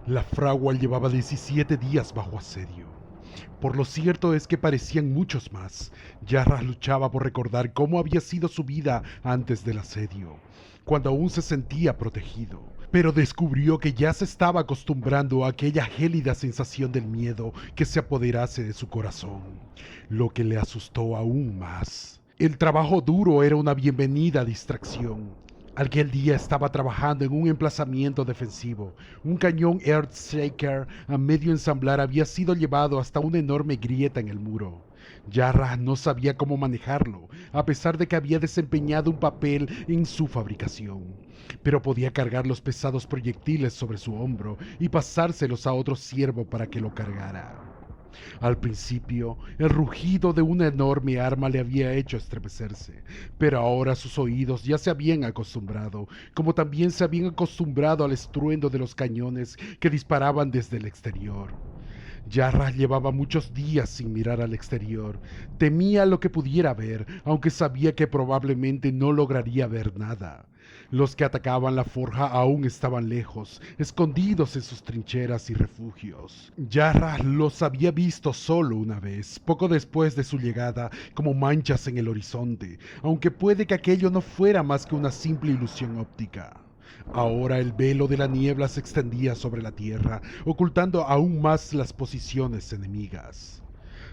La fragua llevaba 17 días bajo asedio. Por lo cierto es que parecían muchos más. Jarrah luchaba por recordar cómo había sido su vida antes del asedio, cuando aún se sentía protegido. Pero descubrió que ya se estaba acostumbrando a aquella gélida sensación del miedo que se apoderase de su corazón, lo que le asustó aún más. El trabajo duro era una bienvenida distracción. Aquel día estaba trabajando en un emplazamiento defensivo. Un cañón Earthshaker a medio ensamblar había sido llevado hasta una enorme grieta en el muro. Jarrah no sabía cómo manejarlo, a pesar de que había desempeñado un papel en su fabricación. Pero podía cargar los pesados proyectiles sobre su hombro y pasárselos a otro siervo para que lo cargara. Al principio, el rugido de una enorme arma le había hecho estremecerse, pero ahora sus oídos ya se habían acostumbrado, como también se habían acostumbrado al estruendo de los cañones que disparaban desde el exterior. Jarrah llevaba muchos días sin mirar al exterior. Temía lo que pudiera ver, aunque sabía que probablemente no lograría ver nada. Los que atacaban la forja aún estaban lejos, escondidos en sus trincheras y refugios. Jarrah los había visto solo una vez, poco después de su llegada, como manchas en el horizonte, aunque puede que aquello no fuera más que una simple ilusión óptica. Ahora el velo de la niebla se extendía sobre la tierra, ocultando aún más las posiciones enemigas.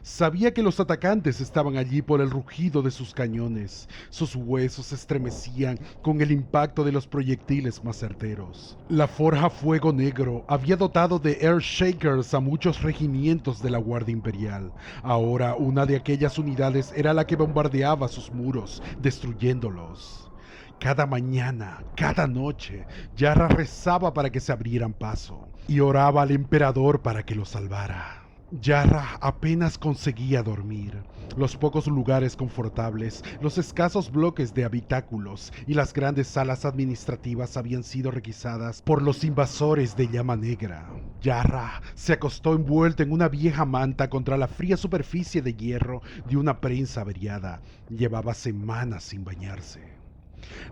Sabía que los atacantes estaban allí por el rugido de sus cañones. Sus huesos se estremecían con el impacto de los proyectiles más certeros. La Forja Fuego Negro había dotado de Earthshakers a muchos regimientos de la Guardia Imperial. Ahora una de aquellas unidades era la que bombardeaba sus muros, destruyéndolos. Cada mañana, cada noche, Jarrah rezaba para que se abrieran paso y oraba al emperador para que lo salvara. Jarrah apenas conseguía dormir. Los pocos lugares confortables, los escasos bloques de habitáculos y las grandes salas administrativas habían sido requisadas por los invasores de Llama Negra. Jarrah se acostó envuelto en una vieja manta contra la fría superficie de hierro de una prensa averiada. Llevaba semanas sin bañarse.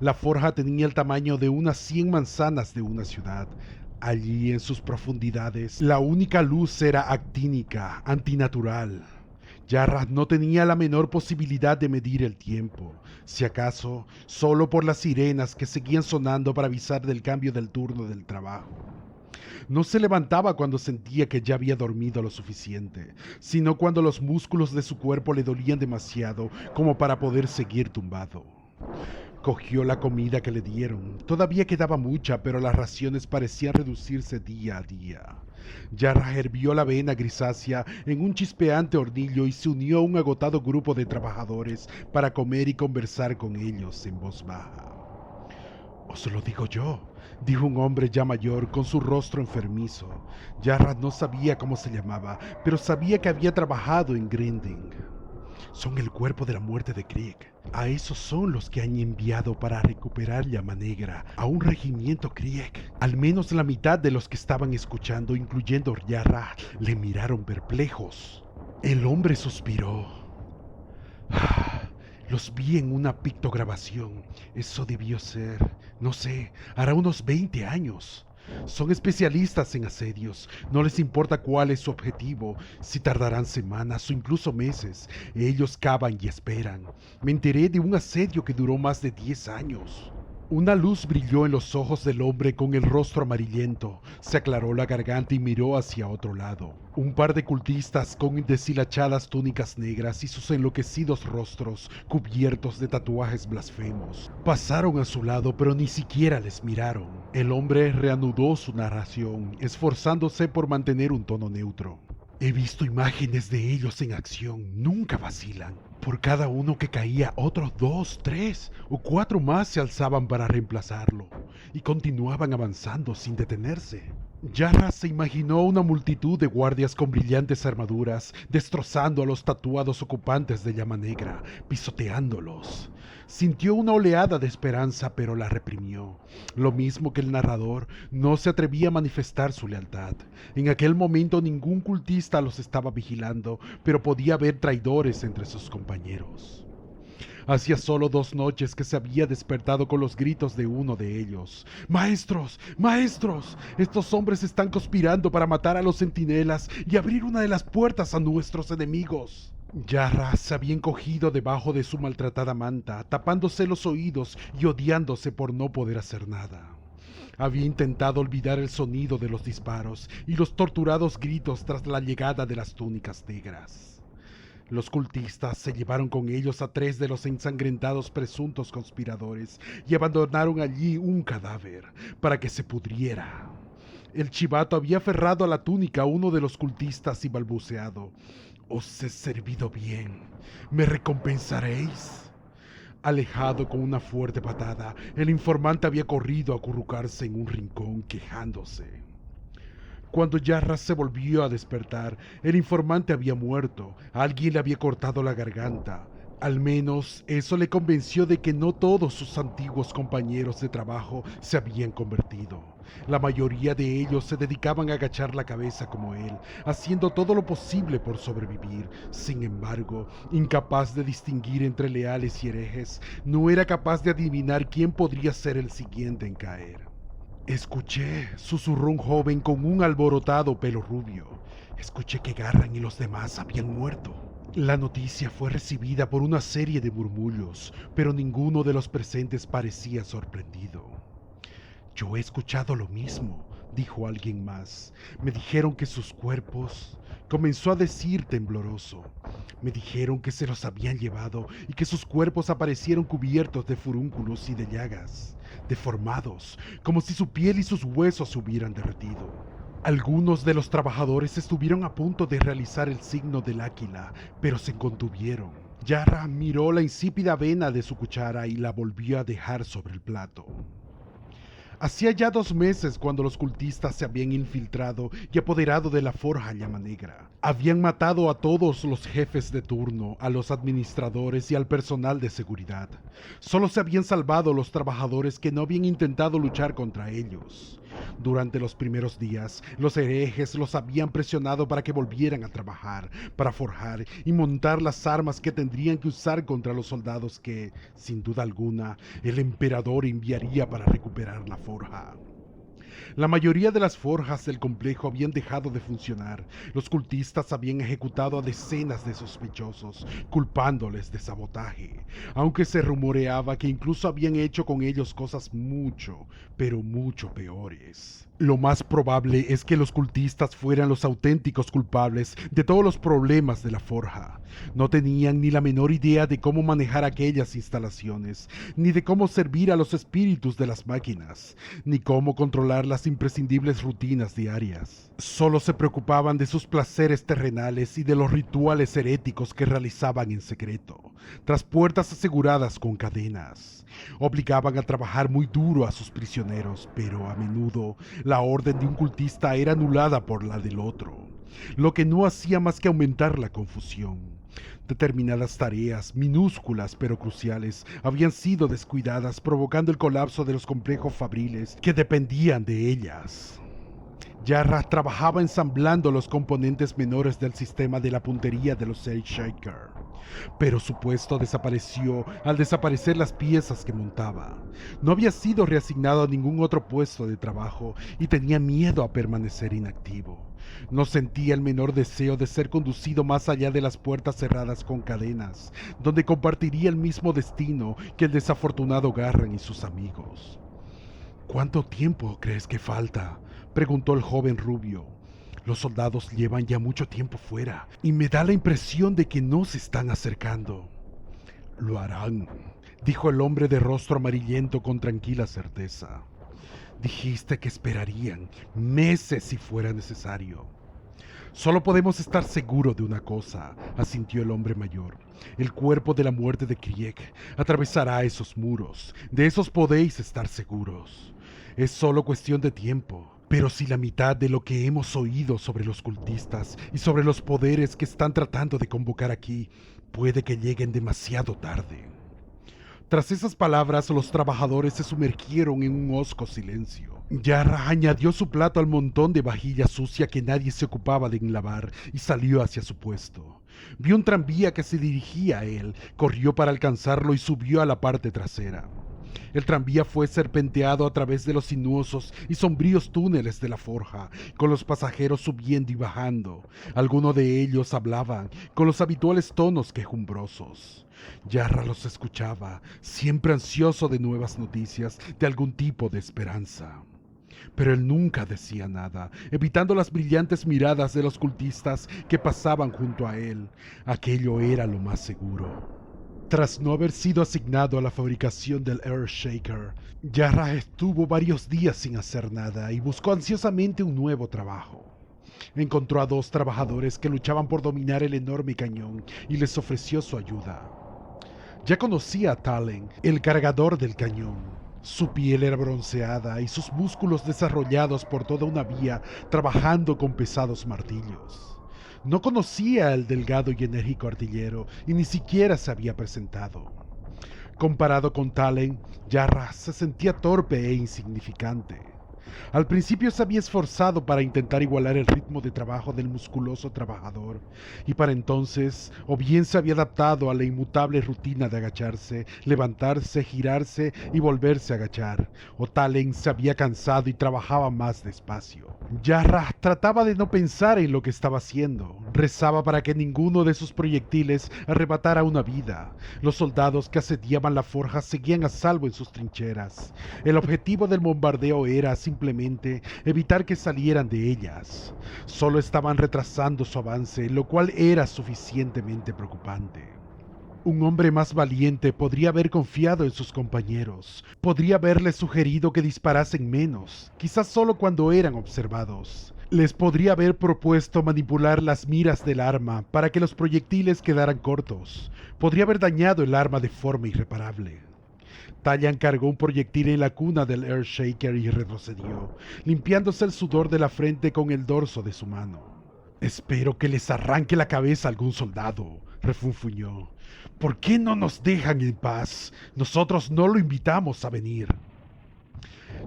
La forja tenía el tamaño de unas 100 manzanas de una ciudad. Allí en sus profundidades, la única luz era actínica, antinatural. Jarrah no tenía la menor posibilidad de medir el tiempo, si acaso, solo por las sirenas que seguían sonando para avisar del cambio del turno del trabajo. No se levantaba cuando sentía que ya había dormido lo suficiente, sino cuando los músculos de su cuerpo le dolían demasiado como para poder seguir tumbado. Cogió la comida que le dieron. Todavía quedaba mucha, pero las raciones parecían reducirse día a día. Jarrah hervió la avena grisácea en un chispeante hornillo y se unió a un agotado grupo de trabajadores para comer y conversar con ellos en voz baja. «Os lo digo yo», dijo un hombre ya mayor con su rostro enfermizo. Jarrah no sabía cómo se llamaba, pero sabía que había trabajado en Grinding. «Son el cuerpo de la muerte de Krieg. A esos son los que han enviado para recuperar Llama Negra, a un regimiento Krieg». Al menos la mitad de los que estaban escuchando, incluyendo Jarrah, le miraron perplejos. El hombre suspiró. Los vi en una pictograbación. Eso debió ser, no sé, hará unos 20 años. Son especialistas en asedios. No les importa cuál es su objetivo, si tardarán semanas o incluso meses. Ellos cavan y esperan. Me enteré de un asedio que duró más de 10 años. Una luz brilló en los ojos del hombre con el rostro amarillento. Se aclaró la garganta y miró hacia otro lado. Un par de cultistas con deshilachadas túnicas negras y sus enloquecidos rostros cubiertos de tatuajes blasfemos pasaron a su lado, pero ni siquiera les miraron. El hombre reanudó su narración, esforzándose por mantener un tono neutro. He visto imágenes de ellos en acción, nunca vacilan. Por cada uno que caía, otros 2, 3 o 4 más se alzaban para reemplazarlo y continuaban avanzando sin detenerse. Jarrah se imaginó una multitud de guardias con brillantes armaduras, destrozando a los tatuados ocupantes de Llama Negra, pisoteándolos. Sintió una oleada de esperanza, pero la reprimió. Lo mismo que el narrador, no se atrevía a manifestar su lealtad. En aquel momento ningún cultista los estaba vigilando, pero podía ver traidores entre sus compañeros. Hacía solo 2 noches que se había despertado con los gritos de uno de ellos. ¡Maestros! ¡Maestros! Estos hombres están conspirando para matar a los centinelas y abrir una de las puertas a nuestros enemigos. Yarra se había encogido debajo de su maltratada manta, tapándose los oídos y odiándose por no poder hacer nada. Había intentado olvidar el sonido de los disparos y los torturados gritos tras la llegada de las túnicas negras. Los cultistas se llevaron con ellos a 3 de los ensangrentados presuntos conspiradores y abandonaron allí un cadáver para que se pudriera. El chivato había aferrado a la túnica a uno de los cultistas y balbuceado: «Os he servido bien, ¿me recompensaréis?». Alejado con una fuerte patada, el informante había corrido a acurrucarse en un rincón quejándose. Cuando Yarra se volvió a despertar, el informante había muerto, alguien le había cortado la garganta. Al menos eso le convenció de que no todos sus antiguos compañeros de trabajo se habían convertido. La mayoría de ellos se dedicaban a agachar la cabeza como él, haciendo todo lo posible por sobrevivir. Sin embargo, incapaz de distinguir entre leales y herejes, no era capaz de adivinar quién podría ser el siguiente en caer. «Escuché», susurró un joven con un alborotado pelo rubio. «Escuché que Garran y los demás habían muerto». La noticia fue recibida por una serie de murmullos, pero ninguno de los presentes parecía sorprendido. «Yo he escuchado lo mismo», dijo alguien más. «Me dijeron que sus cuerpos...», comenzó a decir tembloroso. «Me dijeron que se los habían llevado y que sus cuerpos aparecieron cubiertos de furúnculos y de llagas, deformados, como si su piel y sus huesos se hubieran derretido». Algunos de los trabajadores estuvieron a punto de realizar el signo del águila, pero se contuvieron. Yarra miró la insípida avena de su cuchara y la volvió a dejar sobre el plato. Hacía ya 2 meses cuando los cultistas se habían infiltrado y apoderado de la forja Llama Negra. Habían matado a todos los jefes de turno, a los administradores y al personal de seguridad. Solo se habían salvado los trabajadores que no habían intentado luchar contra ellos. Durante los primeros días, los herejes los habían presionado para que volvieran a trabajar, para forjar y montar las armas que tendrían que usar contra los soldados que, sin duda alguna, el emperador enviaría para recuperar la forja. La mayoría de las forjas del complejo habían dejado de funcionar. Los cultistas habían ejecutado a decenas de sospechosos, culpándoles de sabotaje, aunque se rumoreaba que incluso habían hecho con ellos cosas mucho, pero mucho peores. Lo más probable es que los cultistas fueran los auténticos culpables de todos los problemas de la forja. No tenían ni la menor idea de cómo manejar aquellas instalaciones, ni de cómo servir a los espíritus de las máquinas, ni cómo controlar las imprescindibles rutinas diarias. Solo se preocupaban de sus placeres terrenales y de los rituales heréticos que realizaban en secreto, tras puertas aseguradas con cadenas. Obligaban a trabajar muy duro a sus prisioneros, pero a menudo la orden de un cultista era anulada por la del otro, lo que no hacía más que aumentar la confusión. Determinadas tareas, minúsculas pero cruciales, habían sido descuidadas, provocando el colapso de los complejos fabriles que dependían de ellas. Yarra trabajaba ensamblando los componentes menores del sistema de la puntería de los Shaker, pero su puesto desapareció al desaparecer las piezas que montaba. No había sido reasignado a ningún otro puesto de trabajo y tenía miedo a permanecer inactivo. No sentía el menor deseo de ser conducido más allá de las puertas cerradas con cadenas, donde compartiría el mismo destino que el desafortunado Garran y sus amigos. «¿Cuánto tiempo crees que falta?», preguntó el joven rubio. «Los soldados llevan ya mucho tiempo fuera y me da la impresión de que no se están acercando». «Lo harán», dijo el hombre de rostro amarillento con tranquila certeza. «Dijiste que esperarían meses si fuera necesario». «Solo podemos estar seguros de una cosa», asintió el hombre mayor. «El cuerpo de la muerte de Krieg atravesará esos muros. De esos podéis estar seguros. Es solo cuestión de tiempo. Pero si la mitad de lo que hemos oído sobre los cultistas y sobre los poderes que están tratando de convocar aquí, puede que lleguen demasiado tarde». Tras esas palabras, los trabajadores se sumergieron en un hosco silencio. Jarrah añadió su plato al montón de vajilla sucia que nadie se ocupaba de enlavar y salió hacia su puesto. Vio un tranvía que se dirigía a él, corrió para alcanzarlo y subió a la parte trasera. El tranvía fue serpenteado a través de los sinuosos y sombríos túneles de la forja, con los pasajeros subiendo y bajando. Algunos de ellos hablaban con los habituales tonos quejumbrosos. Jarrah los escuchaba, siempre ansioso de nuevas noticias, de algún tipo de esperanza. Pero él nunca decía nada, evitando las brillantes miradas de los cultistas que pasaban junto a él. Aquello era lo más seguro. Tras no haber sido asignado a la fabricación del Earthshaker, Jarrah estuvo varios días sin hacer nada y buscó ansiosamente un nuevo trabajo. Encontró a 2 trabajadores que luchaban por dominar el enorme cañón y les ofreció su ayuda. Ya conocía a Talen, el cargador del cañón. Su piel era bronceada y sus músculos desarrollados por toda una vía trabajando con pesados martillos. No conocía al delgado y enérgico artillero y ni siquiera se había presentado. Comparado con Talen, Jarrah se sentía torpe e insignificante. Al principio se había esforzado para intentar igualar el ritmo de trabajo del musculoso trabajador, y para entonces o bien se había adaptado a la inmutable rutina de agacharse, levantarse, girarse y volverse a agachar, o Talen se había cansado y trabajaba más despacio. Jarrah trataba de no pensar en lo que estaba haciendo. Rezaba para que ninguno de sus proyectiles arrebatara una vida. Los soldados que asediaban la forja seguían a salvo en sus trincheras. El objetivo del bombardeo era simplemente evitar que salieran de ellas. Solo estaban retrasando su avance, lo cual era suficientemente preocupante. Un hombre más valiente podría haber confiado en sus compañeros, podría haberles sugerido que disparasen menos, quizás solo cuando eran observados. Les podría haber propuesto manipular las miras del arma para que los proyectiles quedaran cortos. Podría haber dañado el arma de forma irreparable. Tallan cargó un proyectil en la cuna del Earthshaker y retrocedió, limpiándose el sudor de la frente con el dorso de su mano. «Espero que les arranque la cabeza a algún soldado», refunfuñó. «¿Por qué no nos dejan en paz? Nosotros no lo invitamos a venir».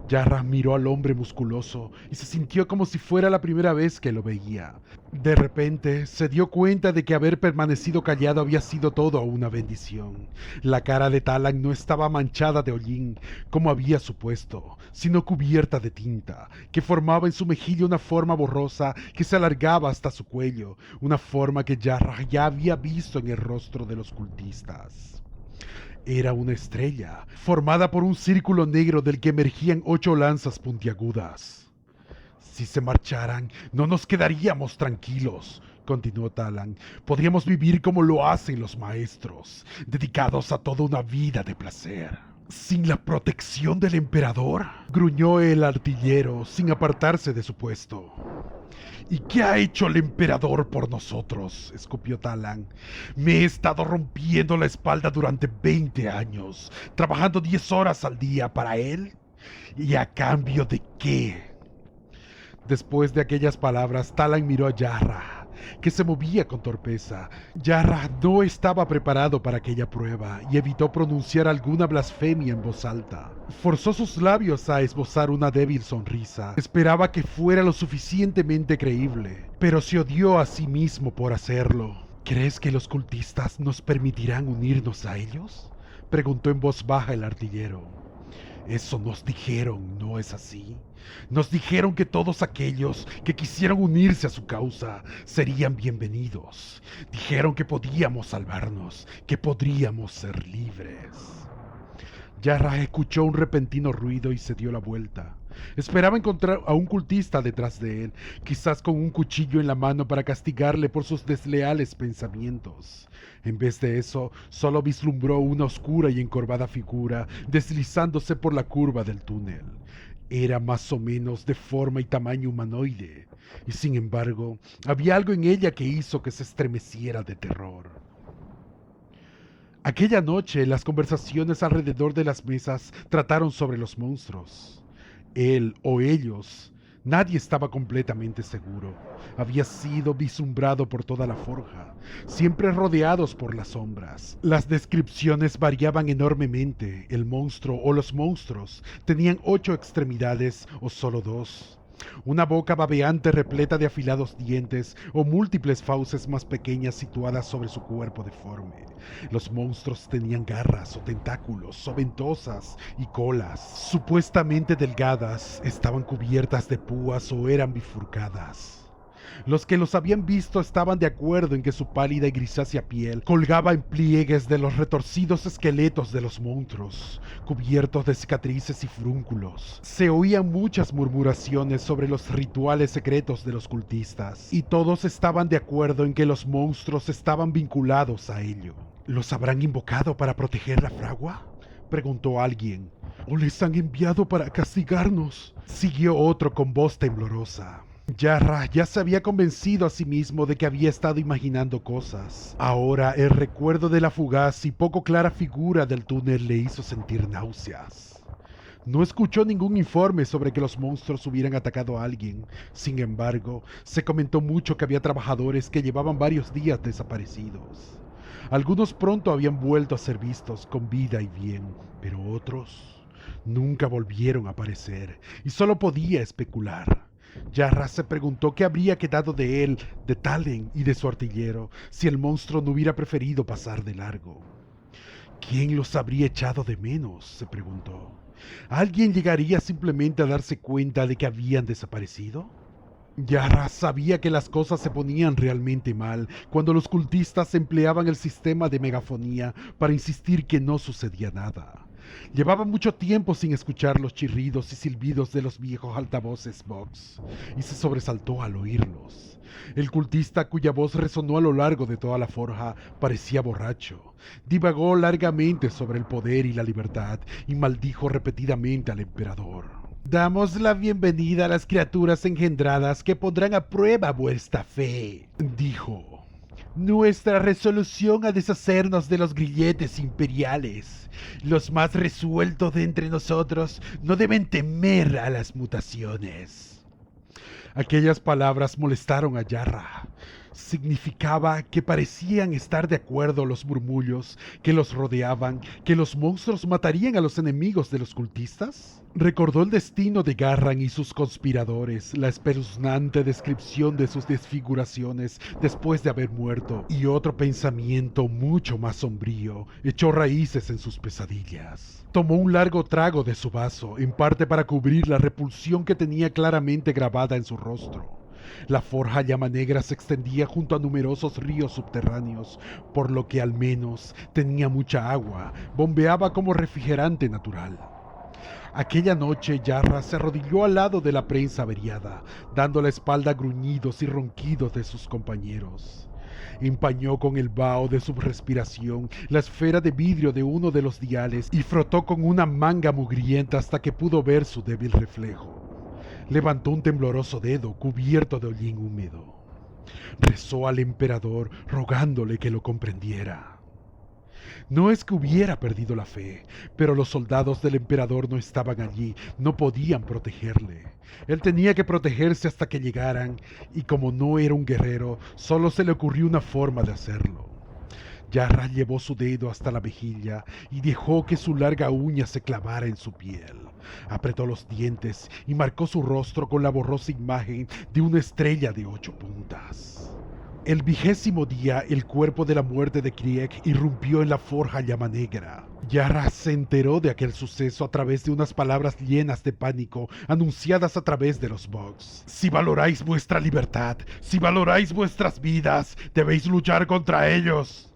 Jarrah miró al hombre musculoso y se sintió como si fuera la primera vez que lo veía. De repente se dio cuenta de que haber permanecido callado había sido todo una bendición. La cara de Talan no estaba manchada de hollín, como había supuesto, sino cubierta de tinta, que formaba en su mejilla una forma borrosa que se alargaba hasta su cuello, una forma que Jarrah ya había visto en el rostro de los cultistas. Era una estrella, formada por un círculo negro del que emergían 8 lanzas puntiagudas. «Si se marcharan, no nos quedaríamos tranquilos», continuó Talan. «Podríamos vivir como lo hacen los maestros, dedicados a toda una vida de placer». «¿Sin la protección del emperador?», gruñó el artillero, sin apartarse de su puesto. «¿Y qué ha hecho el emperador por nosotros?», escupió Talan. «Me he estado rompiendo la espalda durante 20 años, trabajando 10 horas al día para él. ¿Y a cambio de qué?». Después de aquellas palabras, Talan miró a Jarrah, que se movía con torpeza. Jarrah no estaba preparado para aquella prueba y evitó pronunciar alguna blasfemia en voz alta. Forzó sus labios a esbozar una débil sonrisa. Esperaba que fuera lo suficientemente creíble, pero se odió a sí mismo por hacerlo. «¿Crees que los cultistas nos permitirán unirnos a ellos?», preguntó en voz baja el artillero. «Eso nos dijeron, ¿no es así? Nos dijeron que todos aquellos que quisieran unirse a su causa serían bienvenidos. Dijeron que podíamos salvarnos, que podríamos ser libres». Jarrah escuchó un repentino ruido y se dio la vuelta. Esperaba encontrar a un cultista detrás de él, quizás con un cuchillo en la mano para castigarle por sus desleales pensamientos. En vez de eso, solo vislumbró una oscura y encorvada figura deslizándose por la curva del túnel. Era más o menos de forma y tamaño humanoide, y sin embargo, había algo en ella que hizo que se estremeciera de terror. Aquella noche, las conversaciones alrededor de las mesas trataron sobre los monstruos. Él o ellos Nadie estaba completamente seguro. Había sido vislumbrado por toda la forja, siempre rodeados por las sombras. Las descripciones variaban enormemente. El monstruo o los monstruos tenían 8 extremidades o solo 2. Una boca babeante repleta de afilados dientes o múltiples fauces más pequeñas situadas sobre su cuerpo deforme. Los monstruos tenían garras o tentáculos o ventosas y colas, supuestamente delgadas, estaban cubiertas de púas o eran bifurcadas. Los que los habían visto estaban de acuerdo en que su pálida y grisácea piel colgaba en pliegues de los retorcidos esqueletos de los monstruos, cubiertos de cicatrices y furúnculos. Se oían muchas murmuraciones sobre los rituales secretos de los cultistas, y todos estaban de acuerdo en que los monstruos estaban vinculados a ello. ¿Los habrán invocado para proteger la fragua?, preguntó alguien. ¿O les han enviado para castigarnos?, siguió otro con voz temblorosa. Jarrah ya se había convencido a sí mismo de que había estado imaginando cosas. Ahora el recuerdo de la fugaz y poco clara figura del túnel le hizo sentir náuseas. No escuchó ningún informe sobre que los monstruos hubieran atacado a alguien. Sin embargo, se comentó mucho que había trabajadores que llevaban varios días desaparecidos. Algunos pronto habían vuelto a ser vistos con vida y bien, pero otros nunca volvieron a aparecer y solo podía especular. Jarrah se preguntó qué habría quedado de él, de Talen y de su artillero, si el monstruo no hubiera preferido pasar de largo. ¿Quién los habría echado de menos?, se preguntó. ¿Alguien llegaría simplemente a darse cuenta de que habían desaparecido? Jarrah sabía que las cosas se ponían realmente mal cuando los cultistas empleaban el sistema de megafonía para insistir que no sucedía nada. Llevaba mucho tiempo sin escuchar los chirridos y silbidos de los viejos altavoces Vox, y se sobresaltó al oírlos. El cultista, cuya voz resonó a lo largo de toda la forja, parecía borracho. Divagó largamente sobre el poder y la libertad, y maldijo repetidamente al emperador. «Damos la bienvenida a las criaturas engendradas que pondrán a prueba vuestra fe», dijo. «Nuestra resolución a deshacernos de los grilletes imperiales. Los más resueltos de entre nosotros no deben temer a las mutaciones». Aquellas palabras molestaron a Jarrah. Significaba que parecían estar de acuerdo los murmullos que los rodeaban, que los monstruos matarían a los enemigos de los cultistas. Recordó el destino de Garran y sus conspiradores, la espeluznante descripción de sus desfiguraciones después de haber muerto, y otro pensamiento mucho más sombrío echó raíces en sus pesadillas. Tomó un largo trago de su vaso, en parte para cubrir la repulsión que tenía claramente grabada en su rostro. La forja llama negra se extendía junto a numerosos ríos subterráneos, por lo que al menos tenía mucha agua, bombeaba como refrigerante natural. Aquella noche Jarrah se arrodilló al lado de la prensa averiada, dando la espalda a gruñidos y ronquidos de sus compañeros. Empañó con el vaho de su respiración la esfera de vidrio de uno de los diales y frotó con una manga mugrienta hasta que pudo ver su débil reflejo. Levantó un tembloroso dedo cubierto de hollín húmedo. Rezó al emperador rogándole que lo comprendiera. No es que hubiera perdido la fe, pero los soldados del emperador no estaban allí, no podían protegerle. Él tenía que protegerse hasta que llegaran, y como no era un guerrero, solo se le ocurrió una forma de hacerlo. Jarrah llevó su dedo hasta la mejilla y dejó que su larga uña se clavara en su piel. Apretó los dientes y marcó su rostro con la borrosa imagen de una estrella de 8 puntas. El 20º día, el cuerpo de la muerte de Krieg irrumpió en la forja llama negra. Jarrah se enteró de aquel suceso a través de unas palabras llenas de pánico anunciadas a través de los Vox. «Si valoráis vuestra libertad, si valoráis vuestras vidas, debéis luchar contra ellos».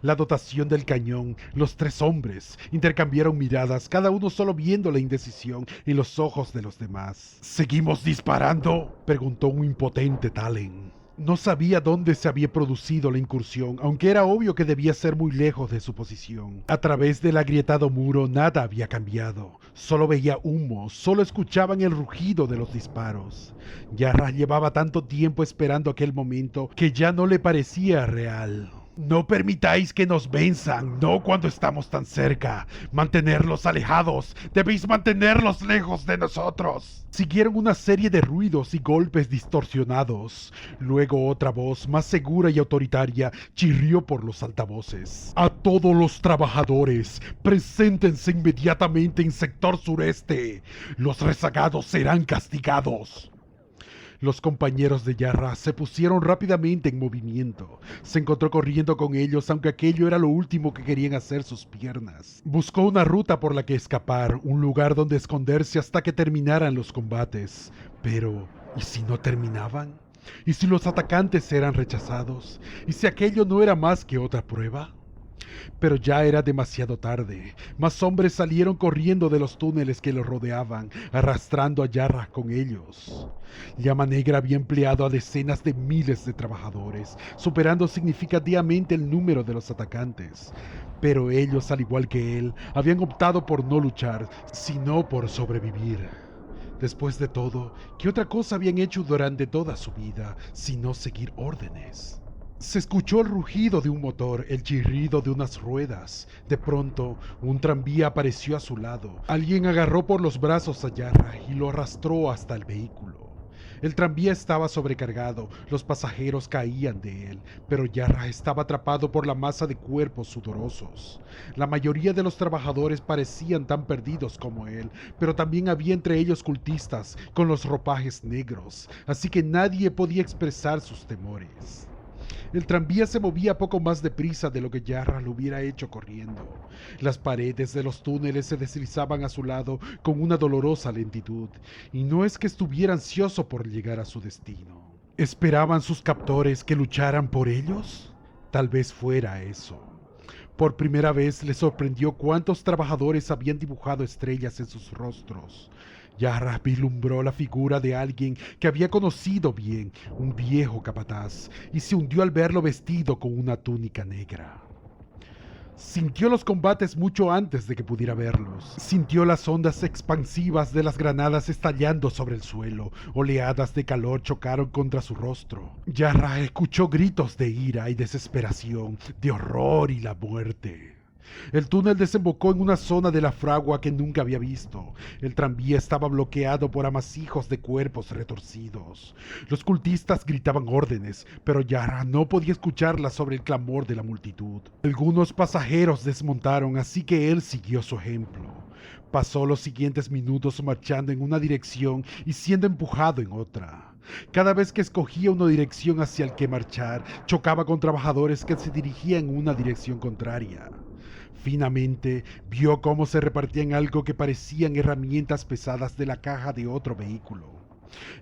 La dotación del cañón, los 3 hombres intercambiaron miradas, cada uno solo viendo la indecisión en los ojos de los demás. «¿Seguimos disparando?», preguntó un impotente Talen. No sabía dónde se había producido la incursión, aunque era obvio que debía ser muy lejos de su posición. A través del agrietado muro nada había cambiado. Solo veía humo, solo escuchaban el rugido de los disparos. Jarrah llevaba tanto tiempo esperando aquel momento que ya no le parecía real. No permitáis que nos venzan, no cuando estamos tan cerca. Mantenerlos alejados, debéis mantenerlos lejos de nosotros. Siguieron una serie de ruidos y golpes distorsionados. Luego otra voz, más segura y autoritaria, chirrió por los altavoces. A todos los trabajadores, preséntense inmediatamente en sector sureste. Los rezagados serán castigados. Los compañeros de Yarra se pusieron rápidamente en movimiento. Se encontró corriendo con ellos, aunque aquello era lo último que querían hacer sus piernas. Buscó una ruta por la que escapar, un lugar donde esconderse hasta que terminaran los combates. Pero, ¿y si no terminaban? ¿Y si los atacantes eran rechazados? ¿Y si aquello no era más que otra prueba? Pero ya era demasiado tarde. Más hombres salieron corriendo de los túneles que los rodeaban, arrastrando a Yarra con ellos. Llama Negra había empleado a decenas de miles de trabajadores, superando significativamente el número de los atacantes. Pero ellos, al igual que él, habían optado por no luchar, sino por sobrevivir. Después de todo, ¿qué otra cosa habían hecho durante toda su vida, sino seguir órdenes? Se escuchó el rugido de un motor, el chirrido de unas ruedas. De pronto, un tranvía apareció a su lado. Alguien agarró por los brazos a Yarra y lo arrastró hasta el vehículo. El tranvía estaba sobrecargado, los pasajeros caían de él, pero Yarra estaba atrapado por la masa de cuerpos sudorosos. La mayoría de los trabajadores parecían tan perdidos como él, pero también había entre ellos cultistas con los ropajes negros, así que nadie podía expresar sus temores. El tranvía se movía poco más deprisa de lo que Yarra lo hubiera hecho corriendo. Las paredes de los túneles se deslizaban a su lado con una dolorosa lentitud, y no es que estuviera ansioso por llegar a su destino. ¿Esperaban sus captores que lucharan por ellos? Tal vez fuera eso. Por primera vez le sorprendió cuántos trabajadores habían dibujado estrellas en sus rostros. Yarra vislumbró la figura de alguien que había conocido bien, un viejo capataz, y se hundió al verlo vestido con una túnica negra. Sintió los combates mucho antes de que pudiera verlos. Sintió las ondas expansivas de las granadas estallando sobre el suelo. Oleadas de calor chocaron contra su rostro. Yarra escuchó gritos de ira y desesperación, de horror y la muerte. El túnel desembocó en una zona de la fragua que nunca había visto. El tranvía estaba bloqueado por amasijos de cuerpos retorcidos. Los cultistas gritaban órdenes, pero Yarra no podía escucharlas sobre el clamor de la multitud. Algunos pasajeros desmontaron, así que él siguió su ejemplo. Pasó los siguientes minutos marchando en una dirección y siendo empujado en otra. Cada vez que escogía una dirección hacia el que marchar, chocaba con trabajadores que se dirigían en una dirección contraria. Finalmente, vio cómo se repartían algo que parecían herramientas pesadas de la caja de otro vehículo.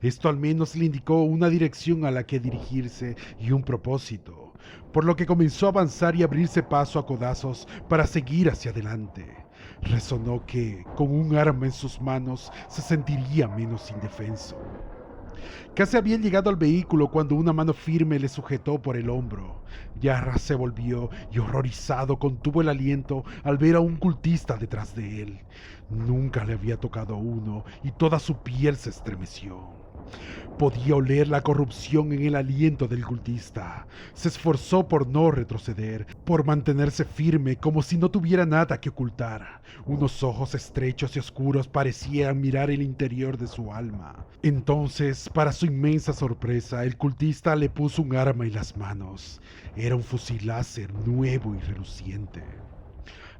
Esto al menos le indicó una dirección a la que dirigirse y un propósito, por lo que comenzó a avanzar y abrirse paso a codazos para seguir hacia adelante. Resonó que, con un arma en sus manos, se sentiría menos indefenso. Casi habían llegado al vehículo cuando una mano firme le sujetó por el hombro. Yarra se volvió y horrorizado contuvo el aliento al ver a un cultista detrás de él. Nunca le había tocado a uno y toda su piel se estremeció. Podía oler la corrupción en el aliento del cultista. Se esforzó por no retroceder, por mantenerse firme como si no tuviera nada que ocultar. Unos ojos estrechos y oscuros parecían mirar el interior de su alma. Entonces, para su inmensa sorpresa, el cultista le puso un arma en las manos. Era un fusil láser nuevo y reluciente.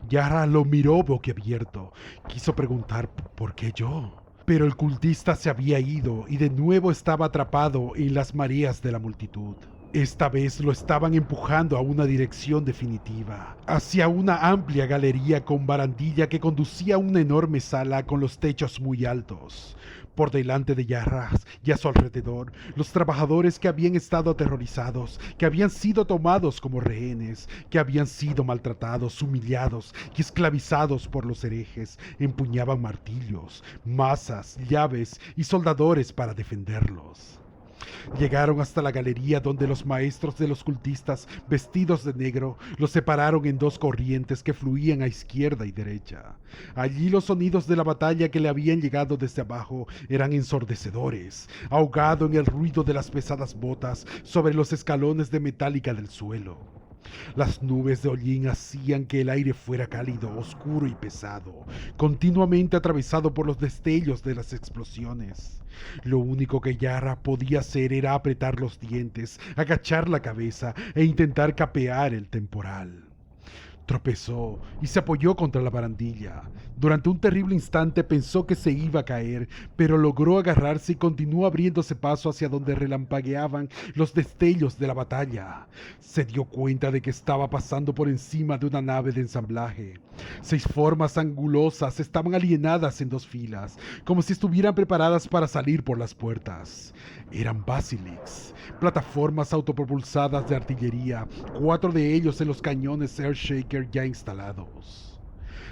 Yarra lo miró boquiabierto. Quiso preguntar ¿por qué yo? Pero el cultista se había ido y de nuevo estaba atrapado en las mareas de la multitud. Esta vez lo estaban empujando a una dirección definitiva, hacia una amplia galería con barandilla que conducía a una enorme sala con los techos muy altos. Por delante de Yarra y a su alrededor, los trabajadores que habían estado aterrorizados, que habían sido tomados como rehenes, que habían sido maltratados, humillados y esclavizados por los herejes, empuñaban martillos, mazas, llaves y soldadores para defenderlos. Llegaron hasta la galería donde los maestros de los cultistas, vestidos de negro, los separaron en dos corrientes que fluían a izquierda y derecha. Allí los sonidos de la batalla que le habían llegado desde abajo eran ensordecedores, ahogado en el ruido de las pesadas botas sobre los escalones de metálica del suelo. Las nubes de hollín hacían que el aire fuera cálido, oscuro y pesado, continuamente atravesado por los destellos de las explosiones. Lo único que Yara podía hacer era apretar los dientes, agachar la cabeza e intentar capear el temporal. Tropezó y se apoyó contra la barandilla. Durante un terrible instante pensó que se iba a caer, pero logró agarrarse y continuó abriéndose paso hacia donde relampagueaban los destellos de la batalla. Se dio cuenta de que estaba pasando por encima de una nave de ensamblaje. 6 formas angulosas estaban alienadas en 2 filas, como si estuvieran preparadas para salir por las puertas. Eran Basilisk, plataformas autopropulsadas de artillería, 4 de ellos en los cañones Earthshaker ya instalados.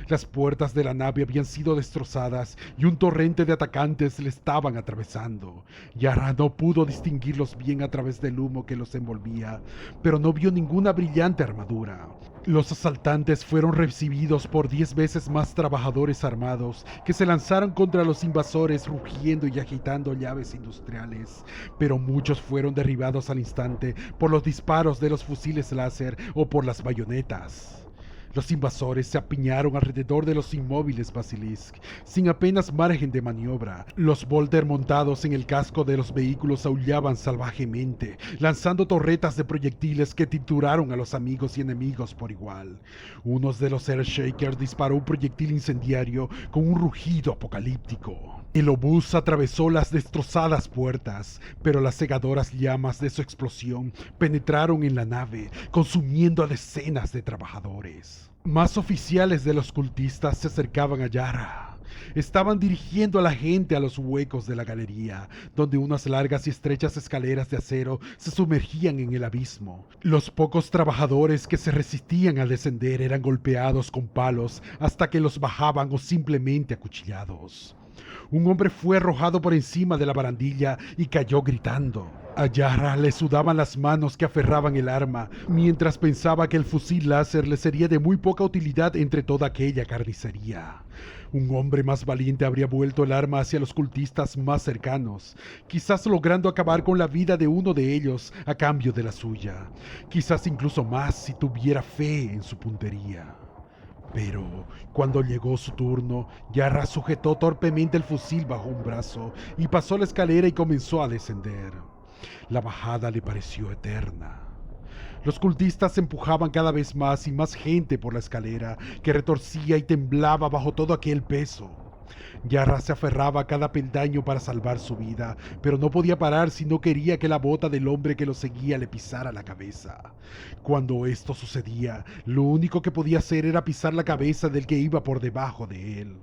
Las puertas de la nave habían sido destrozadas y un torrente de atacantes le estaban atravesando. Yara no pudo distinguirlos bien a través del humo que los envolvía, pero no vio ninguna brillante armadura. Los asaltantes fueron recibidos por 10 veces más trabajadores armados que se lanzaron contra los invasores rugiendo y agitando llaves industriales, pero muchos fueron derribados al instante por los disparos de los fusiles láser o por las bayonetas. Los invasores se apiñaron alrededor de los inmóviles Basilisk, sin apenas margen de maniobra. Los Bolter montados en el casco de los vehículos aullaban salvajemente, lanzando torretas de proyectiles que trituraron a los amigos y enemigos por igual. Uno de los Earthshakers disparó un proyectil incendiario con un rugido apocalíptico. El obús atravesó las destrozadas puertas, pero las cegadoras llamas de su explosión penetraron en la nave, consumiendo a decenas de trabajadores. Más oficiales de los cultistas se acercaban a Yara. Estaban dirigiendo a la gente a los huecos de la galería, donde unas largas y estrechas escaleras de acero se sumergían en el abismo. Los pocos trabajadores que se resistían a descender eran golpeados con palos hasta que los bajaban o simplemente acuchillados. Un hombre fue arrojado por encima de la barandilla y cayó gritando. A Yara le sudaban las manos que aferraban el arma, mientras pensaba que el fusil láser le sería de muy poca utilidad entre toda aquella carnicería. Un hombre más valiente habría vuelto el arma hacia los cultistas más cercanos, quizás logrando acabar con la vida de uno de ellos a cambio de la suya, quizás incluso más si tuviera fe en su puntería. Pero cuando llegó su turno, Yara sujetó torpemente el fusil bajo un brazo y pasó la escalera y comenzó a descender. La bajada le pareció eterna. Los cultistas empujaban cada vez más y más gente por la escalera, que retorcía y temblaba bajo todo aquel peso. Yara se aferraba a cada peldaño para salvar su vida, pero no podía parar si no quería que la bota del hombre que lo seguía le pisara la cabeza. Cuando esto sucedía, lo único que podía hacer era pisar la cabeza del que iba por debajo de él.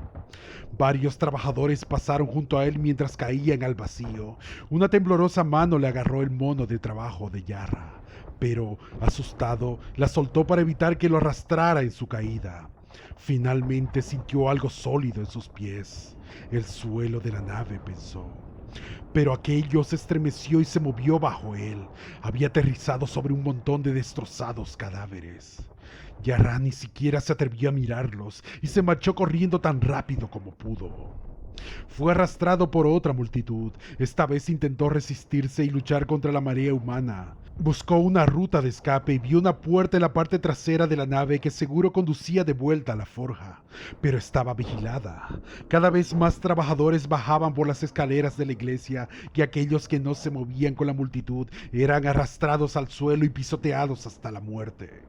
Varios trabajadores pasaron junto a él mientras caían al vacío. Una temblorosa mano le agarró el mono de trabajo de Yara, pero, asustado, la soltó para evitar que lo arrastrara en su caída. Finalmente sintió algo sólido en sus pies. El suelo de la nave, pensó. Pero aquello se estremeció y se movió bajo él. Había aterrizado sobre un montón de destrozados cadáveres. Yara ni siquiera se atrevió a mirarlos y se marchó corriendo tan rápido como pudo. Fue arrastrado por otra multitud. Esta vez intentó resistirse y luchar contra la marea humana. Buscó una ruta de escape y vio una puerta en la parte trasera de la nave que seguro conducía de vuelta a la forja, pero estaba vigilada. Cada vez más trabajadores bajaban por las escaleras de la iglesia y aquellos que no se movían con la multitud eran arrastrados al suelo y pisoteados hasta la muerte.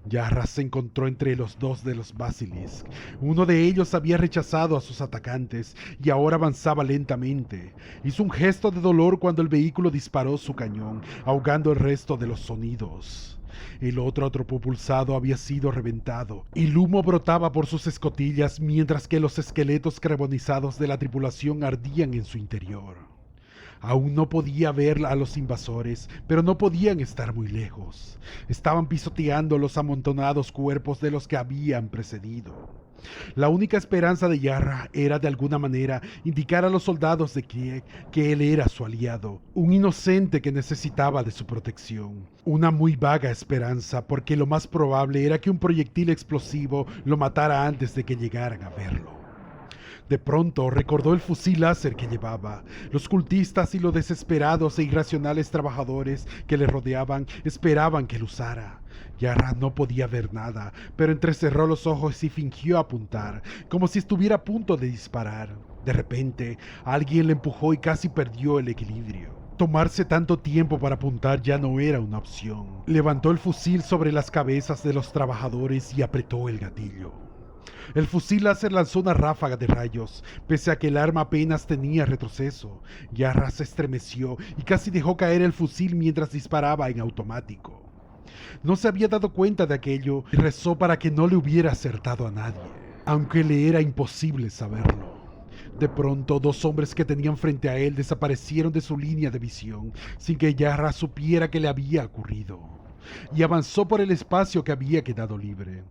Yara se encontró entre los 2 de los Basilisk. Uno de ellos había rechazado a sus atacantes y ahora avanzaba lentamente. Hizo un gesto de dolor cuando el vehículo disparó su cañón, ahogando el resto de los sonidos. El otro autopropulsado había sido reventado, y el humo brotaba por sus escotillas mientras que los esqueletos carbonizados de la tripulación ardían en su interior. Aún no podía ver a los invasores, pero no podían estar muy lejos. Estaban pisoteando los amontonados cuerpos de los que habían precedido. La única esperanza de Yara era de alguna manera indicar a los soldados de Krieg que él era su aliado, un inocente que necesitaba de su protección. Una muy vaga esperanza, porque lo más probable era que un proyectil explosivo lo matara antes de que llegaran a verlo. De pronto recordó el fusil láser que llevaba. Los cultistas y los desesperados e irracionales trabajadores que le rodeaban esperaban que lo usara. Yarra no podía ver nada, pero entrecerró los ojos y fingió apuntar, como si estuviera a punto de disparar. De repente, alguien le empujó y casi perdió el equilibrio. Tomarse tanto tiempo para apuntar ya no era una opción. Levantó el fusil sobre las cabezas de los trabajadores y apretó el gatillo. El fusil láser lanzó una ráfaga de rayos, pese a que el arma apenas tenía retroceso. Yarra se estremeció y casi dejó caer el fusil mientras disparaba en automático. No se había dado cuenta de aquello y rezó para que no le hubiera acertado a nadie, aunque le era imposible saberlo. De pronto, dos hombres que tenían frente a él desaparecieron de su línea de visión, sin que Yarra supiera qué le había ocurrido, y avanzó por el espacio que había quedado libre.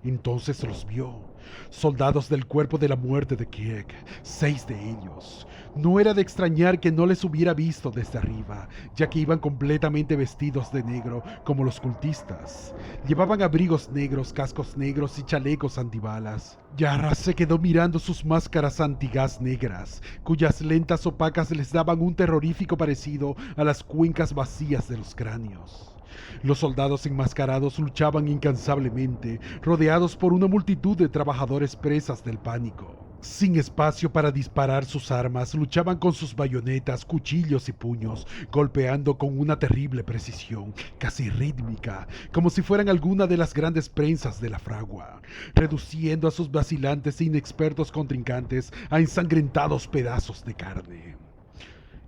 Entonces los vio, soldados del cuerpo de la muerte de Krieg, 6 de ellos. No era de extrañar que no les hubiera visto desde arriba, ya que iban completamente vestidos de negro como los cultistas. Llevaban abrigos negros, cascos negros y chalecos antibalas. Yarra se quedó mirando sus máscaras antigas negras, cuyas lentas opacas les daban un terrorífico parecido a las cuencas vacías de los cráneos. Los soldados enmascarados luchaban incansablemente, rodeados por una multitud de trabajadores presas del pánico. Sin espacio para disparar sus armas, luchaban con sus bayonetas, cuchillos y puños, golpeando con una terrible precisión, casi rítmica, como si fueran alguna de las grandes prensas de la fragua, reduciendo a sus vacilantes e inexpertos contrincantes a ensangrentados pedazos de carne.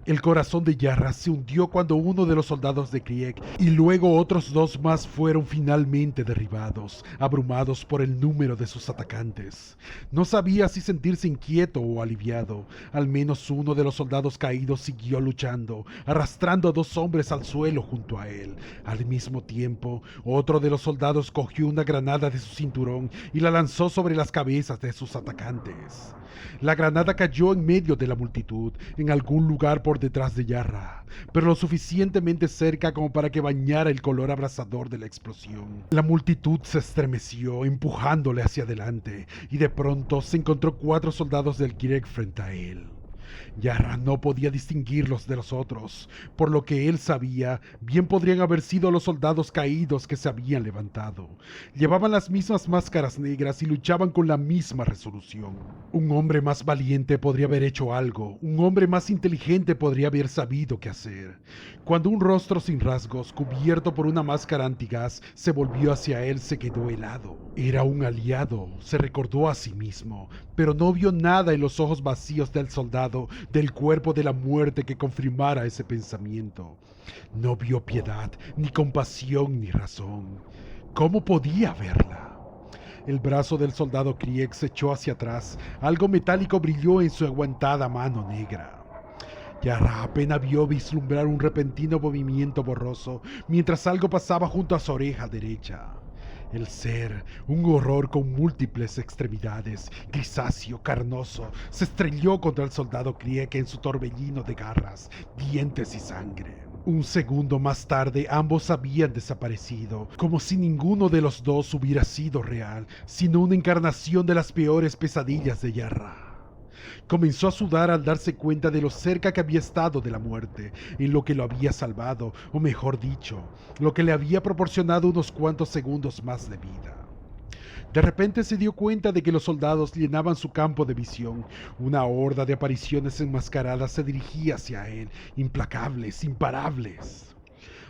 El corazón de Yarra se hundió cuando uno de los soldados de Krieg y luego otros 2 más fueron finalmente derribados, abrumados por el número de sus atacantes. No sabía si sentirse inquieto o aliviado. Al menos uno de los soldados caídos siguió luchando, arrastrando a 2 hombres al suelo junto a él. Al mismo tiempo, otro de los soldados cogió una granada de su cinturón y la lanzó sobre las cabezas de sus atacantes. La granada cayó en medio de la multitud, en algún lugar por detrás de Yarra, pero lo suficientemente cerca como para que bañara el color abrasador de la explosión. La multitud se estremeció, empujándole hacia adelante, y de pronto se encontró 4 soldados del Krieg frente a él. Yarra no podía distinguirlos de los otros. Por lo que él sabía, bien podrían haber sido los soldados caídos que se habían levantado. Llevaban las mismas máscaras negras y luchaban con la misma resolución. Un hombre más valiente podría haber hecho algo. Un hombre más inteligente podría haber sabido qué hacer. Cuando un rostro sin rasgos, cubierto por una máscara antigás, se volvió hacia él, se quedó helado. Era un aliado, se recordó a sí mismo, pero no vio nada en los ojos vacíos del soldado del cuerpo de la muerte que confirmara ese pensamiento. No vio piedad, ni compasión, ni razón. ¿Cómo podía verla? El brazo del soldado Krieg se echó hacia atrás. Algo metálico brilló en su aguantada mano negra. Yarra apenas vio vislumbrar un repentino movimiento borroso mientras algo pasaba junto a su oreja derecha. El ser, un horror con múltiples extremidades, grisáceo, carnoso, se estrelló contra el soldado Krieg en su torbellino de garras, dientes y sangre. Un segundo más tarde ambos habían desaparecido, como si ninguno de los dos hubiera sido real, sino una encarnación de las peores pesadillas de Yarra. Comenzó a sudar al darse cuenta de lo cerca que había estado de la muerte, en lo que lo había salvado, o mejor dicho, lo que le había proporcionado unos cuantos segundos más de vida. De repente se dio cuenta de que los soldados llenaban su campo de visión. Una horda de apariciones enmascaradas se dirigía hacia él, implacables, imparables.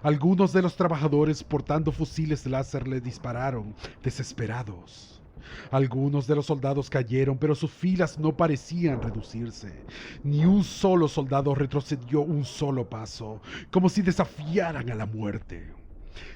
Algunos de los trabajadores portando fusiles láser le dispararon, desesperados. Algunos de los soldados cayeron, pero sus filas no parecían reducirse. Ni un solo soldado retrocedió un solo paso, como si desafiaran a la muerte.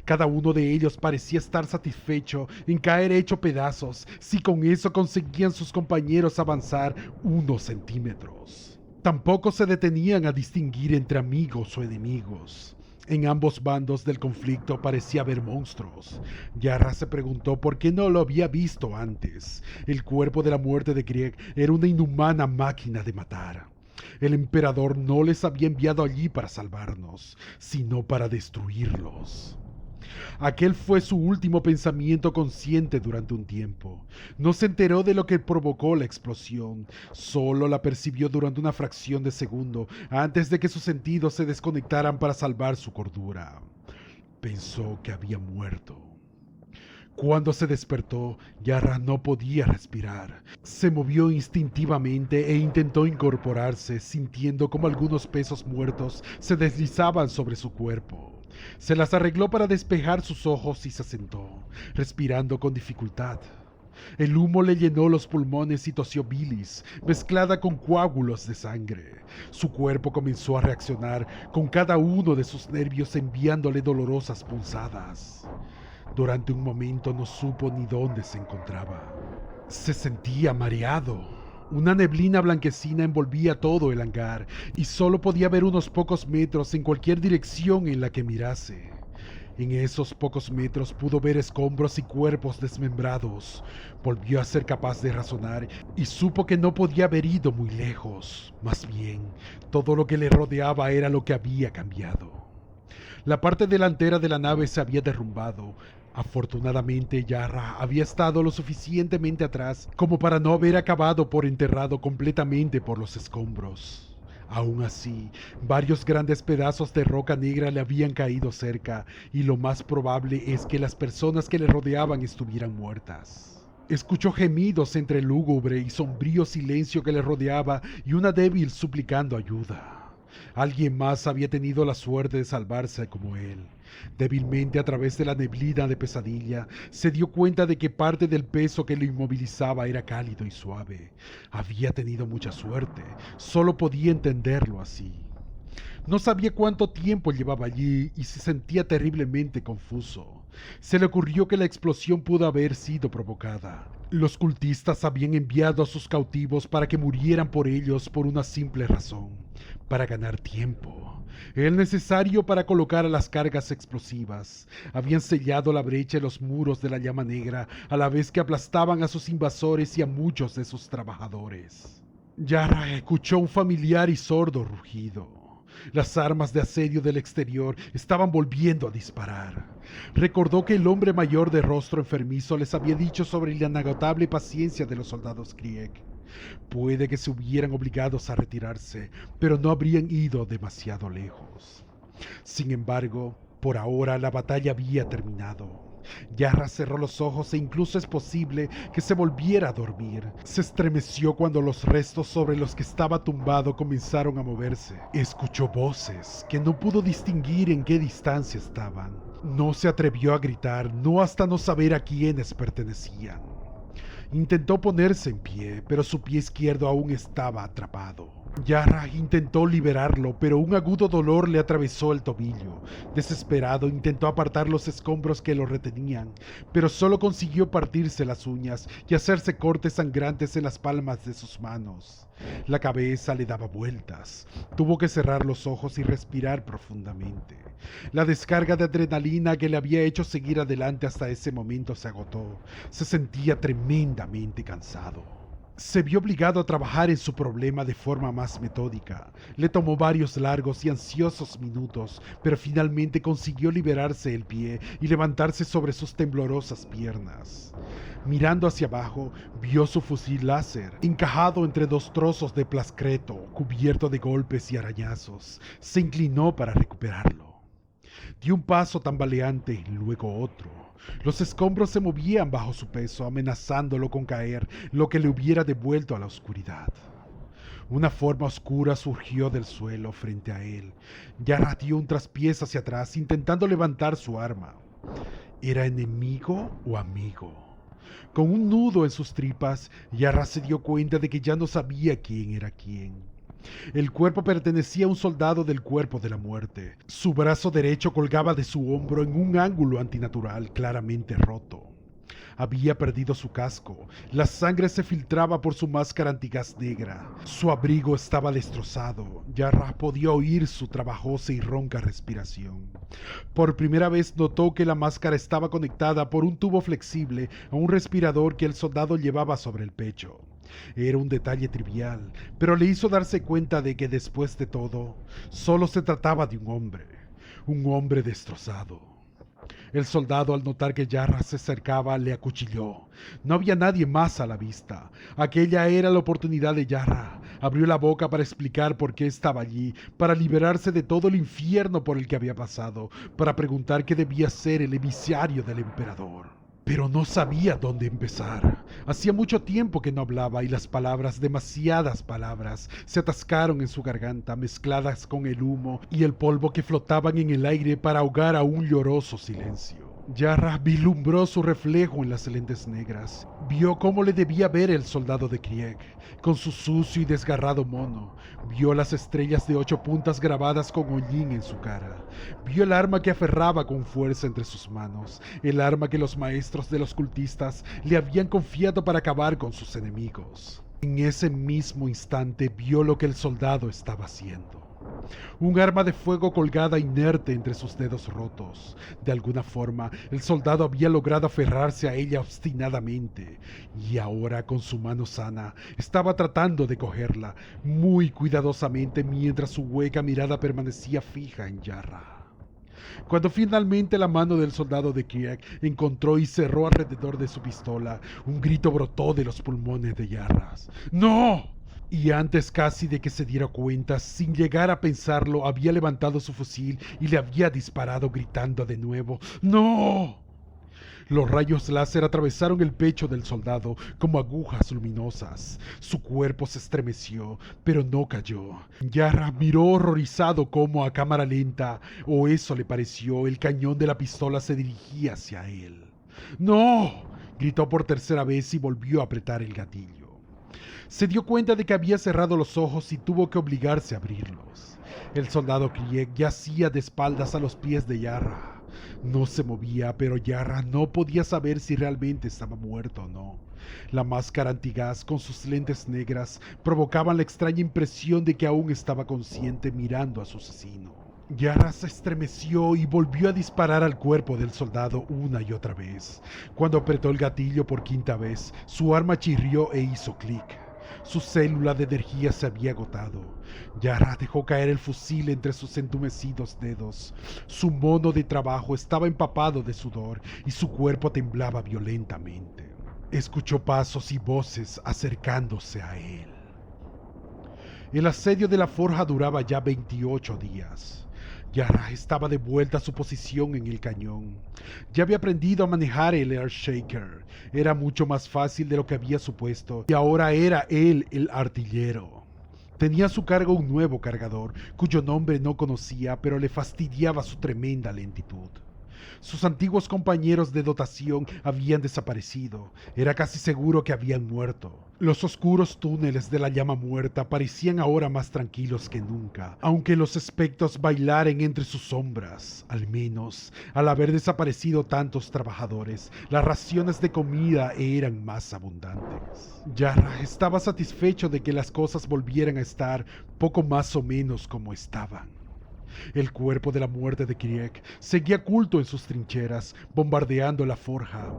Cada uno de ellos parecía estar satisfecho en caer hecho pedazos, si con eso conseguían sus compañeros avanzar unos centímetros. Tampoco se detenían a distinguir entre amigos o enemigos. En ambos bandos del conflicto parecía haber monstruos. Yarra se preguntó por qué no lo había visto antes. El cuerpo de la muerte de Krieg era una inhumana máquina de matar. El emperador no les había enviado allí para salvarnos, sino para destruirlos. Aquel fue su último pensamiento consciente durante un tiempo. No se enteró de lo que provocó la explosión, solo la percibió durante una fracción de segundo antes de que sus sentidos se desconectaran para salvar su cordura. Pensó que había muerto. Cuando se despertó, Yarra no podía respirar. Se movió instintivamente e intentó incorporarse, sintiendo como algunos pesos muertos se deslizaban sobre su cuerpo. Se las arregló para despejar sus ojos y se sentó, respirando con dificultad. El humo le llenó los pulmones y tosió bilis, mezclada con coágulos de sangre. Su cuerpo comenzó a reaccionar, con cada uno de sus nervios enviándole dolorosas punzadas. Durante un momento no supo ni dónde se encontraba. Se sentía mareado. Una neblina blanquecina envolvía todo el hangar y solo podía ver unos pocos metros en cualquier dirección en la que mirase. En esos pocos metros pudo ver escombros y cuerpos desmembrados. Volvió a ser capaz de razonar y supo que no podía haber ido muy lejos. Más bien, todo lo que le rodeaba era lo que había cambiado. La parte delantera de la nave se había derrumbado. Afortunadamente, Yarra había estado lo suficientemente atrás como para no haber acabado por enterrado completamente por los escombros. Aún así, varios grandes pedazos de roca negra le habían caído cerca, y lo más probable es que las personas que le rodeaban estuvieran muertas. Escuchó gemidos entre el lúgubre y sombrío silencio que le rodeaba y una débil suplicando ayuda. Alguien más había tenido la suerte de salvarse como él. Débilmente, a través de la neblina de pesadilla, se dio cuenta de que parte del peso que lo inmovilizaba era cálido y suave. Había tenido mucha suerte, solo podía entenderlo así. No sabía cuánto tiempo llevaba allí y se sentía terriblemente confuso. Se le ocurrió que la explosión pudo haber sido provocada. Los cultistas habían enviado a sus cautivos para que murieran por ellos por una simple razón: para ganar tiempo. El necesario para colocar a las cargas explosivas. Habían sellado la brecha en los muros de la llama negra a la vez que aplastaban a sus invasores y a muchos de sus trabajadores. Yarra escuchó un familiar y sordo rugido. Las armas de asedio del exterior estaban volviendo a disparar. Recordó que el hombre mayor de rostro enfermizo les había dicho sobre la inagotable paciencia de los soldados Krieg. Puede que se hubieran obligados a retirarse, pero no habrían ido demasiado lejos. Sin embargo, por ahora la batalla había terminado. Yarra cerró los ojos e incluso es posible que se volviera a dormir. Se estremeció cuando los restos sobre los que estaba tumbado comenzaron a moverse. Escuchó voces que no pudo distinguir en qué distancia estaban. No se atrevió a gritar, no hasta no saber a quiénes pertenecían. Intentó ponerse en pie, pero su pie izquierdo aún estaba atrapado. Yarra intentó liberarlo, pero un agudo dolor le atravesó el tobillo. Desesperado, intentó apartar los escombros que lo retenían, pero solo consiguió partirse las uñas y hacerse cortes sangrantes en las palmas de sus manos. La cabeza le daba vueltas. Tuvo que cerrar los ojos y respirar profundamente. La descarga de adrenalina que le había hecho seguir adelante hasta ese momento se agotó. Se sentía tremendamente cansado. Se vio obligado a trabajar en su problema de forma más metódica. Le tomó varios largos y ansiosos minutos, pero finalmente consiguió liberarse el pie y levantarse sobre sus temblorosas piernas. Mirando hacia abajo, vio su fusil láser, encajado entre dos trozos de plascreto, cubierto de golpes y arañazos. Se inclinó para recuperarlo. Dio un paso tambaleante, luego otro. Los escombros se movían bajo su peso, amenazándolo con caer, lo que le hubiera devuelto a la oscuridad. Una forma oscura surgió del suelo frente a él. Yarra dio un traspiés hacia atrás, intentando levantar su arma. ¿Era enemigo o amigo? Con un nudo en sus tripas, Yarra se dio cuenta de que ya no sabía quién era quién. El cuerpo pertenecía a un soldado del cuerpo de la muerte. Su brazo derecho colgaba de su hombro en un ángulo antinatural claramente roto. Había perdido su casco. La sangre se filtraba por su máscara antigás negra. Su abrigo estaba destrozado. Yarra podía oír su trabajosa y ronca respiración. Por primera vez notó que la máscara estaba conectada por un tubo flexible a un respirador que el soldado llevaba sobre el pecho. Era un detalle trivial, pero le hizo darse cuenta de que después de todo, solo se trataba de un hombre destrozado. El soldado, al notar que Yarra se acercaba, le acuchilló. No había nadie más a la vista. Aquella era la oportunidad de Yarra. Abrió la boca para explicar por qué estaba allí, para liberarse de todo el infierno por el que había pasado, para preguntar qué debía ser el emisario del emperador. Pero no sabía dónde empezar. Hacía mucho tiempo que no hablaba y las palabras, demasiadas palabras, se atascaron en su garganta, mezcladas con el humo y el polvo que flotaban en el aire para ahogar a un lloroso silencio. Yarra vislumbró su reflejo en las lentes negras. Vio cómo le debía ver el soldado de Krieg, con su sucio y desgarrado mono. Vio las estrellas de 8 puntas grabadas con hollín en su cara. Vio el arma que aferraba con fuerza entre sus manos, el arma que los maestros de los cultistas le habían confiado para acabar con sus enemigos. En ese mismo instante vio lo que el soldado estaba haciendo. Un arma de fuego colgada inerte entre sus dedos rotos. De alguna forma, el soldado había logrado aferrarse a ella obstinadamente, y ahora con su mano sana estaba tratando de cogerla muy cuidadosamente mientras su hueca mirada permanecía fija en Yarra. Cuando finalmente la mano del soldado de Krieg encontró y cerró alrededor de su pistola, un grito brotó de los pulmones de Yarras. ¡No! Y antes casi de que se diera cuenta, sin llegar a pensarlo, había levantado su fusil y le había disparado gritando de nuevo ¡No! Los rayos láser atravesaron el pecho del soldado como agujas luminosas. Su cuerpo se estremeció, pero no cayó. Yarra miró horrorizado cómo a cámara lenta, o eso le pareció, el cañón de la pistola se dirigía hacia él. ¡No! Gritó por tercera vez y volvió a apretar el gatillo. Se dio cuenta de que había cerrado los ojos y tuvo que obligarse a abrirlos. El soldado Krieg yacía de espaldas a los pies de Yarra. No se movía, pero Yarra no podía saber si realmente estaba muerto o no. La máscara antigás con sus lentes negras provocaban la extraña impresión de que aún estaba consciente mirando a su asesino. Yarra se estremeció y volvió a disparar al cuerpo del soldado una y otra vez. Cuando apretó el gatillo por quinta vez, su arma chirrió e hizo clic. Su célula de energía se había agotado. Yarra dejó caer el fusil entre sus entumecidos dedos. Su mono de trabajo estaba empapado de sudor y su cuerpo temblaba violentamente. Escuchó pasos y voces acercándose a él. El asedio de la forja duraba ya 28 días. Yarra estaba de vuelta a su posición en el cañón. Ya había aprendido a manejar el Earthshaker. Era mucho más fácil de lo que había supuesto, y ahora era él el artillero. Tenía a su cargo un nuevo cargador, cuyo nombre no conocía, pero le fastidiaba su tremenda lentitud. Sus antiguos compañeros de dotación habían desaparecido. Era casi seguro que habían muerto. Los oscuros túneles de la llama muerta parecían ahora más tranquilos que nunca, aunque los espectros bailaran entre sus sombras. Al menos, al haber desaparecido tantos trabajadores, las raciones de comida eran más abundantes. Yarra estaba satisfecho de que las cosas volvieran a estar poco más o menos como estaban. El cuerpo de la muerte de Krieg seguía oculto en sus trincheras, bombardeando la forja.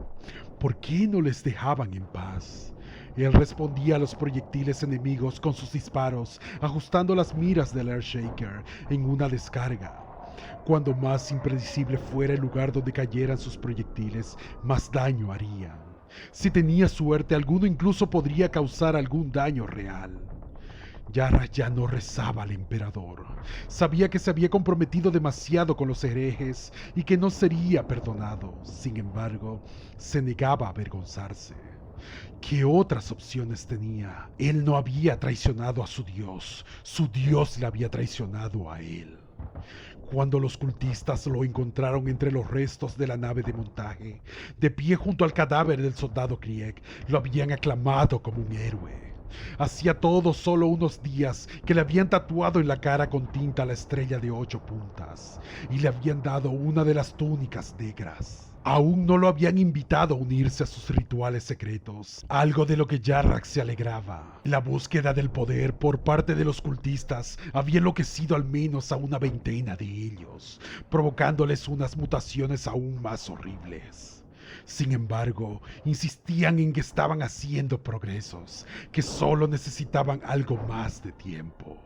¿Por qué no les dejaban en paz? Él respondía a los proyectiles enemigos con sus disparos, ajustando las miras del Earthshaker en una descarga. Cuando más impredecible fuera el lugar donde cayeran sus proyectiles, más daño harían. Si tenía suerte, alguno incluso podría causar algún daño real. Yarra ya no rezaba al emperador. Sabía que se había comprometido demasiado con los herejes y que no sería perdonado. Sin embargo, se negaba a avergonzarse. ¿Qué otras opciones tenía? Él no había traicionado a su Dios le había traicionado a él. Cuando los cultistas lo encontraron entre los restos de la nave de montaje, de pie junto al cadáver del soldado Krieg, lo habían aclamado como un héroe. Hacía todo solo unos días que le habían tatuado en la cara con tinta la estrella de 8 puntas y le habían dado una de las túnicas negras. Aún no lo habían invitado a unirse a sus rituales secretos, algo de lo que Yarrak se alegraba. La búsqueda del poder por parte de los cultistas había enloquecido al menos a una veintena de ellos, provocándoles unas mutaciones aún más horribles. Sin embargo, insistían en que estaban haciendo progresos, que solo necesitaban algo más de tiempo.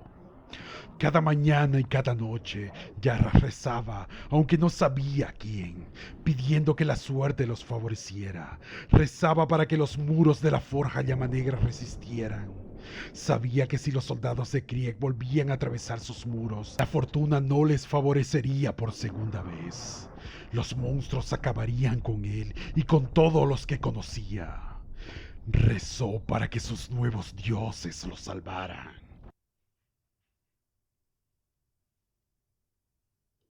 Cada mañana y cada noche, Yarra rezaba, aunque no sabía a quién, pidiendo que la suerte los favoreciera. Rezaba para que los muros de la forja llama negra resistieran. Sabía que si los soldados de Krieg volvían a atravesar sus muros, la fortuna no les favorecería por segunda vez. Los monstruos acabarían con él y con todos los que conocía. Rezó para que sus nuevos dioses lo salvaran.